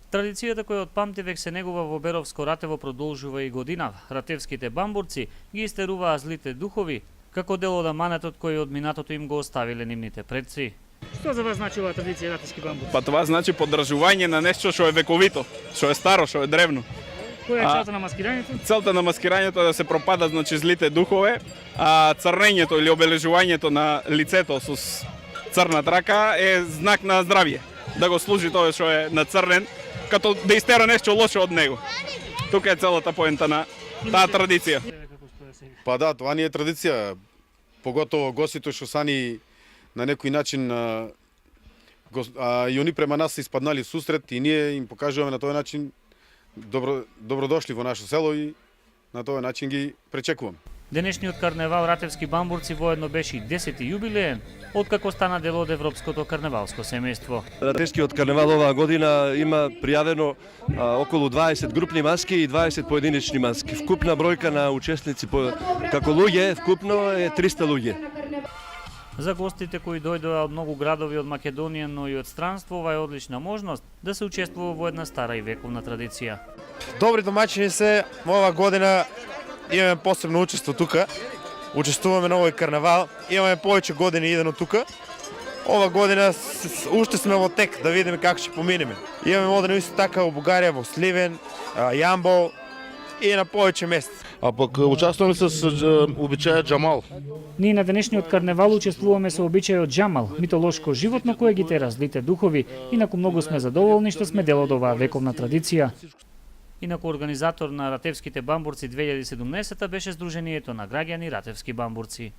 Традицијата која од памтивек се негува во Беровско Ратево продолжува и годинав. Ратевските бамбурци ги истеруваа злите духови, како дел од аманетот кој од минатото им го оставиле нивните предци. Што за вас значи оваа традиција ратевски бамбурци? Па това значи поддржување на нешто што е вековито, што е старо, што е древно. Која е целта на маскирањето? Целта на маскирањето е да се пропадат значи злите духове, а црнењето или обележувањето на лицето со црна трака е знак на здравје. Да го служи тоа што е нацрнен, като да истера нешто лошо од него. Тука е целата поента на таа традиција. Па да, тоа ни е традиција, поготово гостите што са ни на некој начин и они према нас се испаднали сусрет и ние им покажуваме на тој начин добродошли во наше село и на тој начин ги пречекуваме. Денешниот карневал Ратевски бамбурци воедно беше и 10-ти јубилеен, откако стана дел од европското карневалско семејство. Ратевскиот карневал оваа година има пријавено околу 20 групни маски и 20 поединечни маски. Вкупна бројка на учесници како луѓе, вкупно е 300 луѓе. За гостите кои дојдоа од многу градови од Македонија, но и од странство, ова е одлична можност да се учествува во една стара и вековна традиција. Добри домаќини се, оваа година имаме посебно учество тука. Учествуваме на овој карнавал, имаме повеќе години идено тука. Ова година уште сме во тек да видиме како ќе поминеме. Имаме одено исто така во Бугарија, во Сливен, Јамбол и на повеќе места. А пък участваме с обичаja джамал. Ние на денешниот карневал учествуваме со обичајот джамал, митолошко животно кое ги тера злите духови, инаку многу сме задоволни што сме дел од оваа вековна традиција. Инаку организатор на Ратевските бамбурци 2017 беше Сдруженијето на граѓани Ратевски бамбурци.